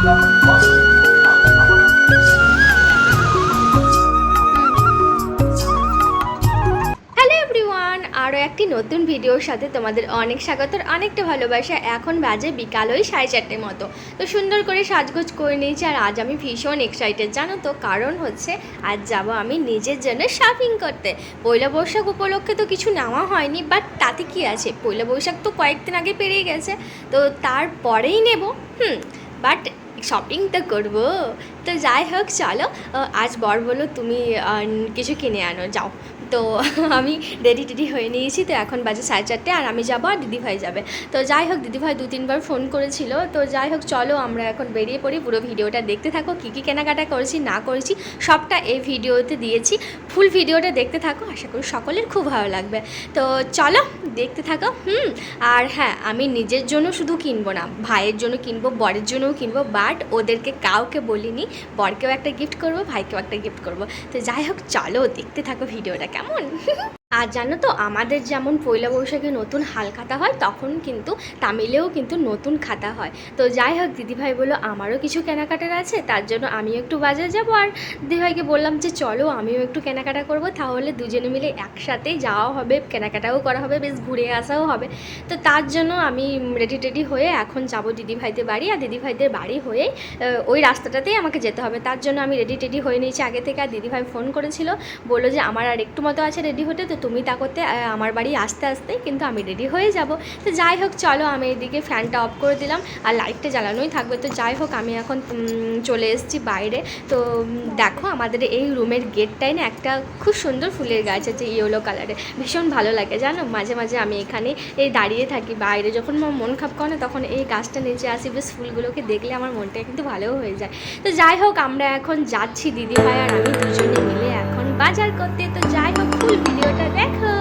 আরও একটি নতুন ভিডিওর সাথে তোমাদের অনেক স্বাগত, অনেকটা ভালোবাসা। এখন বাজে বিকাল ওই 4:30 মতো। তো সুন্দর করে সাজগোজ করে নিয়েছি, আর আজ আমি ভীষণ এক্সাইটেড জানো তো। কারণ হচ্ছে আজ যাব আমি নিজের জন্য শপিং করতে। পয়লা বৈশাখ উপলক্ষে তো কিছু নেওয়া হয়নি, বাট তাতে কি আছে, পয়লা বৈশাখ তো কয়েকদিন আগে পেরিয়ে গেছে, তো তারপরেই নেব। বাট শপিং তো করবো। তো যাই হোক চলো, আজ বর বলো তুমি কিছু কিনে আনো যাও। তো আমি রেডি হয়ে নিয়েছি। তো এখন বাজে 4:30, আর আমি যাবো আর দিদিভাই যাবে। তো যাই হোক, দিদিভাই 2-3বার ফোন করেছিল। তো যাই হোক চলো আমরা এখন বেরিয়ে পড়ি। পুরো ভিডিওটা দেখতে থাকো, কী কী কেনাকাটা করেছি না করেছি সবটা এই ভিডিওতে দিয়েছি। ফুল ভিডিওটা দেখতে থাকো, আশা করি সকলের খুব ভালো লাগবে। তো চলো দেখতে থাকো। আর হ্যাঁ, আমি নিজের জন্য শুধু কিনবো না, ভাইয়ের জন্য কিনবো, বরের জন্যও কিনবো। বাট ওদেরকে কাউকে বলিনি, বরকেও একটা গিফট করবো, ভাইকেও একটা গিফট করবো। তো যাই হোক চলো দেখতে থাকো ভিডিওটা কেমন। আর জানো তো, আমাদের যেমন পয়লা বৈশাখে নতুন হাল খাতা হয়, তখন কিন্তু তামিলেও কিন্তু নতুন খাতা হয়। তো যাই হোক, দিদিভাই বললো আমারও কিছু কেনাকাটার আছে, তার জন্য আমিও একটু বাজার যাবো। আর দিদিভাইকে বললাম যে চলো আমিও একটু কেনাকাটা করবো, তাহলে দুজনে মিলে একসাথে যাওয়া হবে, কেনাকাটাও করা হবে, বেশ ঘুরে আসাও হবে। তো তার জন্য আমি রেডি হয়ে এখন যাবো দিদিভাইদের বাড়ি। আর দিদিভাইদের বাড়ি হয়ে ওই রাস্তাটাতেই আমাকে যেতে হবে, তার জন্য আমি রেডি হয়ে নিয়েছি আগে থেকে। আর দিদিভাই ফোন করেছিল, বললো যে আমার আর একটু মতো আছে রেডি হতে, তো তুমি তা করতে আমার বাড়ি আসতে কিন্তু আমি রেডি হয়ে যাব। তো যাই হোক চলো, আমি এদিকে ফ্যানটা অফ করে দিলাম, আর লাইটটা জ্বালানোই থাকবে। তো যাই হোক, আমি এখন চলে এসেছি বাইরে। তো দেখো, আমাদের এই রুমের গেটটাই না একটা খুব সুন্দর ফুলের গাছ আছে, ইয়েলো কালারের, ভীষণ ভালো লাগে জানো। মাঝে মাঝে আমি এখানে এই দাঁড়িয়ে থাকি বাইরে, যখন আমার মন খারাপ করে না, তখন এই গাছটা নিচে আসি, বেশ ফুলগুলোকে দেখলে আমার মনটা কিন্তু ভালোও হয়ে যায়। তো যাই হোক, আমরা এখন যাচ্ছি দিদিভাই আর আমি দুজনে মিলে এখন বাজার করতে। তো যাই হোক, ফুল ভিডিওটা দেখো।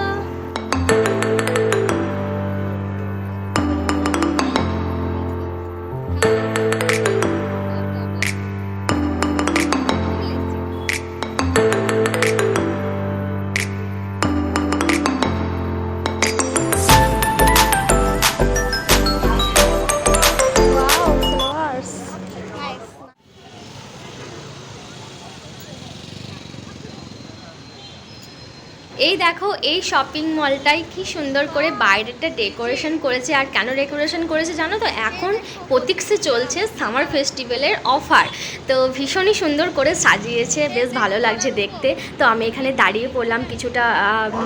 এই দেখো, এই শপিং মলটাই কি সুন্দর করে বাইরেটা ডেকোরেশন করেছে। আর কেন ডেকোরেশন করেছে জানো তো, এখন প্রতীক্ষে চলছে সামার ফেস্টিভ্যালের অফার। তো ভীষণই সুন্দর করে সাজিয়েছে, বেশ ভালো লাগছে দেখতে। তো আমি এখানে দাঁড়িয়ে পড়লাম কিছুটা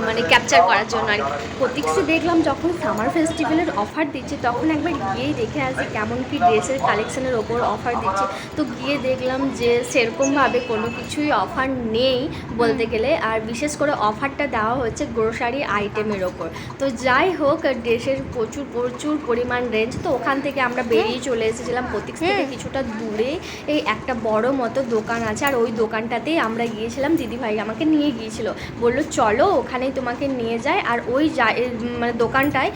মানে ক্যাপচার করার জন্য। আর প্রতীক্ষে দেখলাম যখন সামার ফেস্টিভ্যালের অফার দিচ্ছে, তখন একবার গিয়েই দেখে আসি কেমন কি ড্রেসের কালেকশানের ওপর অফার দিচ্ছে। তো গিয়ে দেখলাম যে সেরকমভাবে কোনো কিছুই অফার নেই বলতে গেলে। আর বিশেষ করে অফারটা দেওয়া হচ্ছে গ্রোসারি আইটেমের ওপর। তো যাই হোক, ড্রেসের প্রচুর পরিমাণ রেঞ্জ। তো ওখান থেকে আমরা বেরিয়ে চলে এসেছিলাম। প্রতীক থেকে কিছুটা দূরে এই একটা বড় মতো দোকান আছে, আর ওই দোকানটাতেই আমরা গিয়েছিলাম। দিদিভাই আমাকে নিয়ে গিয়েছিল, বললো চলো ওখানেই তোমাকে নিয়ে যায়। আর ওই মানে দোকানটায়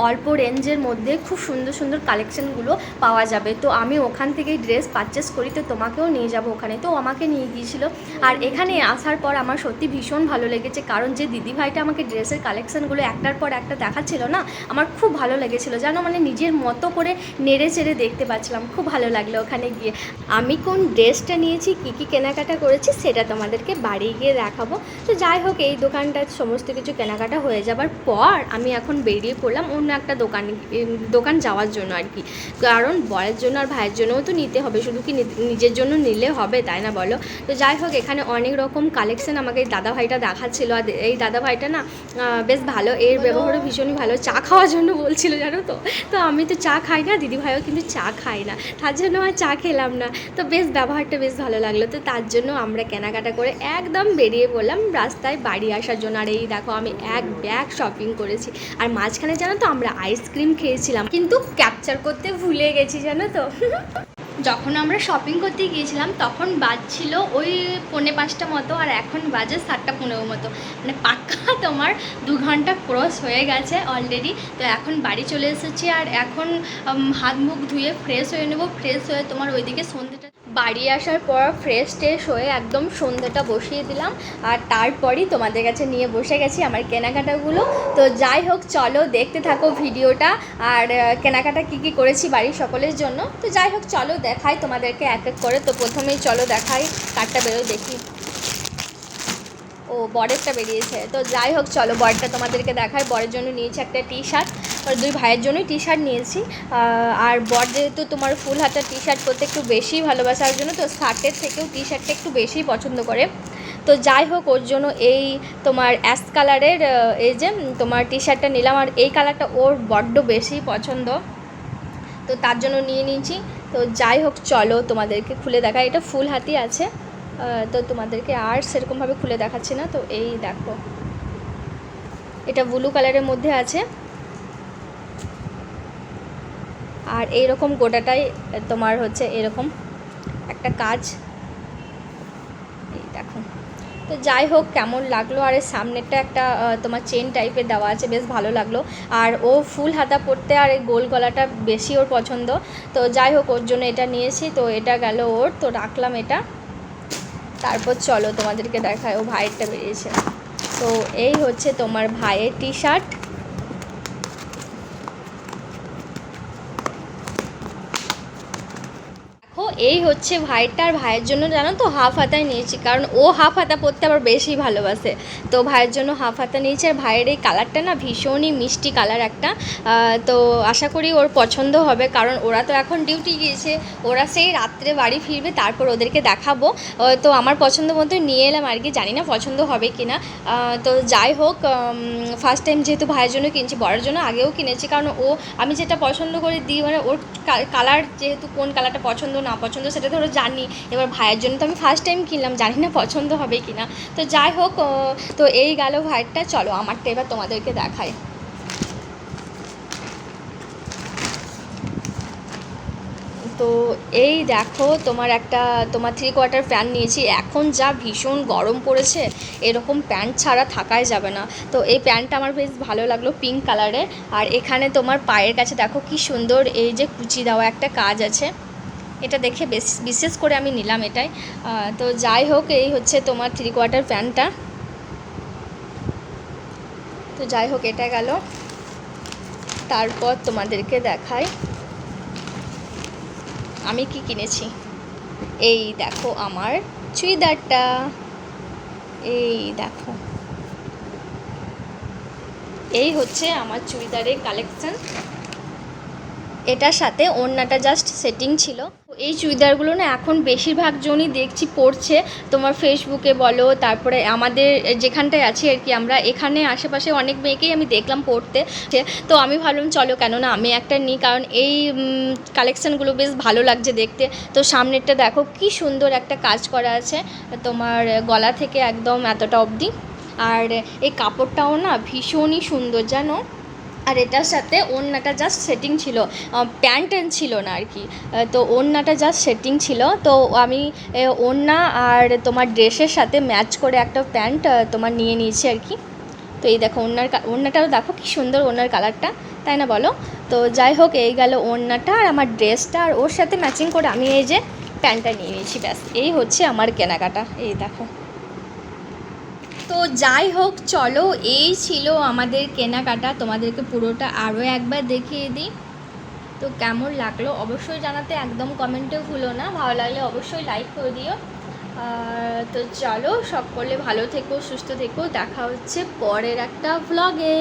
অল্প রেঞ্জের মধ্যে খুব সুন্দর কালেকশানগুলো পাওয়া যাবে। তো আমি ওখান থেকেই ড্রেস পারচেস করি, তো তোমাকেও নিয়ে যাব ওখানে। তো আমাকে নিয়ে গিয়েছিল। আর এখানে আসার পর আমার সত্যি ভীষণ ভালো লেগেছে, কারণ যে দিদিভাইটা আমাকে ড্রেসের কালেকশানগুলো একটার পর একটা দেখাচ্ছিল না, আমার খুব ভালো লেগেছিলো জানো। মানে নিজের মতো করে নেড়ে চেড়ে দেখতে পাচ্ছিলাম, খুব ভালো লাগলো ওখানে গিয়ে। আমি কোন ড্রেসটা নিয়েছি, কী কেনাকাটা করেছি, সেটা তোমাদেরকে বাড়ি গিয়ে দেখাবো। তো যাই হোক, এই দোকানটায় সমস্ত কিছু কেনাকাটা হয়ে যাবার পর আমি এখন বেরিয়ে পড়লাম অন্য একটা দোকান যাওয়ার জন্য আর কি। কারণ বরের জন্য আর ভাইয়ের জন্যও তো নিতে হবে, শুধু কি নিজের জন্য নিলে হবে, তাই না বলো। তো যাই হোক, এখানে অনেক রকম কালেকশান আমাকে এই দাদাভাইটা দেখাচ্ছিল। আর এই দাদাভাইটা না বেশ ভালো, এর ব্যবহারও ভীষণই ভালো। চা খাওয়ার জন্য বলছিল জানো তো। তো আমি তো চা খাই না, দিদিভাইও কিন্তু চা খায় না, তার জন্য আর চা খেলাম না। তো বেশ ব্যবহারটা বেশ ভালো লাগলো। তো তার জন্য আমরা কেনাকাটা করে একদম বেরিয়ে পড়লাম রাস্তায় বাড়ি আসার জন্য। আর এই দেখো, আমি এক ব্যাগ শপিং করেছি। আর মাঝখানে জানো তো আমরা আইসক্রিম খেয়েছিলাম, কিন্তু ক্যাপচার করতে ভুলে গেছি জানো তো। যখন আমরা শপিং করতে গিয়েছিলাম তখন বাজছিল ওই 4:45 মতো, আর এখন বাজে 7:15 মতো। মানে পাক্কা তোমার 2 ঘন্টা ক্রস হয়ে গেছে অলরেডি। তো এখন বাড়ি চলে এসেছি, আর এখন হাত মুখ ধুয়ে ফ্রেশ হয়ে নেবো। ফ্রেশ হয়ে তোমার ওইদিকে সন্ধ্যেটা বাড়ি আসার পর ফ্রেশ ট্রেশ হয়ে একদম সন্ধ্যাটা বসিয়ে দিলাম, আর তারপরই তোমাদের কাছে নিয়ে বসে গেছি আমার কেনাকাটাগুলো। তো যাই হোক, চলো দেখতে থাকো ভিডিওটা, আর কেনাকাটা কী কী করেছি বাড়ির সকলের জন্য। তো যাই হোক, চলো দেখাই তোমাদেরকে এক এক করে। তো প্রথমেই চলো দেখাই কারটা বেরোয় দেখি। ও, বরেরটা বেরিয়েছে। তো যাই হোক, চলো বরেরটা তোমাদেরকে দেখাই। বরের জন্য নিয়েছি একটা টি শার্ট, আর দুই ভাইয়ের জন্যই টি শার্ট নিয়েছি। আর বর যেহেতু তোমার ফুল হাতা টি শার্ট পরতে একটু বেশি ভালোবাসার জন্য, তো শার্টের থেকেও টি শার্টটা একটু বেশিই পছন্দ করে। তো যাই হোক, ওর জন্য এই তোমার অ্যাশ কালারের এই যে তোমার টি শার্টটা নিলাম, আর এই কালারটা ওর বড্ড বেশি পছন্দ, তো তার জন্য নিয়ে নিয়েছি। তো যাই হোক, চলো তোমাদেরকে খুলে দেখাই। এটা ফুল হাতি আছে, তো তোমাদেরকে আর সেরকমভাবে খুলে দেখাচ্ছি না। তো এই দেখো, এটা ব্লু কালারের মধ্যে আছে, আর এইরকম গোটাটাই তোমার হচ্ছে এরকম একটা কাজ, এই দেখো। তো যাই হোক, কেমন লাগলো। আর এর সামনেরটা একটা তোমার চেন টাইপের দেওয়া আছে, বেশ ভালো লাগলো। আর ও ফুল হাতা পরতে আর এই গোল গলাটা বেশি ওর পছন্দ। তো যাই হোক, ওর জন্য এটা নিয়েছি। তো এটা গেল ওর, তো রাখলাম এটা। তারপর চলো তোমাদেরকে দেখায়, ও ভাইয়েরটা বেরিয়েছে। তো এই হচ্ছে তোমার ভাইয়ের টি শার্ট। দেখো, এই হচ্ছে ভাইয়েরটা। আর ভাইয়ের জন্য জানো তো হাফ হাতায় নিয়েছি, কারণ ও হাফ হাতা পরতে আবার বেশি ভালোবাসে। তো ভাইয়ের জন্য হাফ হাতা নিয়েছি। আর ভাইয়ের এই কালারটা না ভীষণই মিষ্টি কালার একটা। তো আশা করি ওর পছন্দ হবে, কারণ ওরা তো এখন ডিউটি গিয়েছে, ওরা সেই রাত্রে বাড়ি ফিরবে, তারপর ওদেরকে দেখাবো। তো আমার পছন্দ মতো নিয়ে এলাম আর কি, জানি না পছন্দ হবে কি না। তো যাই হোক, ফার্স্ট টাইম যেহেতু ভাইয়ের জন্য কিনছি, বড়ের জন্য আগেও কিনেছি, কারণ আমি যেটা পছন্দ করে দিই, মানে ওর কালার যেহেতু কোন কালারটা পছন্দ না পছন্দ সেটা ধরো জানি। এবার ভাইয়ের জন্য তো আমি ফার্স্ট টাইম কিনলাম, জানি না পছন্দ হবে কি না। তো যাই হোক, তো এই গেল ভাইয়েরটা। চলো আমারটা এবার তোমাদেরকে দেখাই। তো এই দেখো, তোমার একটা তোমার 3/4 প্যান্ট নিয়েছি। এখন যা ভীষণ গরম পড়েছে, এরকম প্যান্ট ছাড়া থাকাই যাবে না। তো এই প্যান্টটা আমার বেশ ভালো লাগলো, পিঙ্ক কালারের। আর এখানে তোমার পায়ের কাছে দেখো কি সুন্দর এই যে কুচি দেওয়া একটা কাজ আছে, এটা দেখে বিশেষ করে আমি নিলাম এটাই। তো যাই হোক, এই হচ্ছে তোমার 3/4 প্যান্টটা। তো যাই হোক, এটা গেল। তারপর তোমাদেরকে দেখাই আমি কি কিনেছি। এই দেখো আমার চুড়িদারটা, এই দেখো, এই হচ্ছে আমার চুড়িদারের কালেকশন। এটার সাথে ওড়নাটা জাস্ট সেটিং ছিল। এই চুড়িদারগুলো না এখন বেশিরভাগ জনই দেখছি পরছে, তোমার ফেসবুকে বলো, তারপরে আমাদের যেখানটায় আছি আর কি, আমরা এখানে আশেপাশে অনেক মেয়েকেই আমি দেখলাম পরতে। তো আমি ভাবলাম চলো, কেননা আমি একটা নিই, কারণ এই কালেকশানগুলো বেশ ভালো লাগছে দেখতে। তো সামনেরটা দেখো কি সুন্দর একটা কাজ করা আছে, তোমার গলা থেকে একদম এতটা অবধি। আর এই কাপড়টাও না ভীষণই সুন্দর জানো। আর এটার সাথে ওড়নাটা জাস্ট সেটিং ছিল, প্যান্ট ছিল না আর কি। তো ওড়নাটা জাস্ট সেটিং ছিল। তো আমি ওড়না আর তোমার ড্রেসের সাথে ম্যাচ করে একটা প্যান্ট তোমার নিয়ে নিয়েছি আর কি। তো এই দেখো ওড়নাটাও দেখো কি সুন্দর ওড়নার কালারটা, তাই না বলো? তো যাই হোক, এই গেল ওড়নাটা আর আমার ড্রেসটা, আর ওর সাথে ম্যাচিং করে আমি এই যে প্যান্টটা নিয়ে নিয়েছি। ব্যাস, এই হচ্ছে আমার কেনাকাটা। এই দেখো। তো যাই হোক, চলো এই ছিল আমাদের কেনাকাটা। তোমাদেরকে পুরোটা আরও একবার দেখিয়ে দিই। তো কেমন লাগলো অবশ্যই জানাতে একদম কমেন্টেও ভুলো না। ভালো লাগলে অবশ্যই লাইক করে দিও। তো চলো, সকলে ভালো থেকো, সুস্থ থেকো। দেখা হচ্ছে পরের একটা ভ্লগে।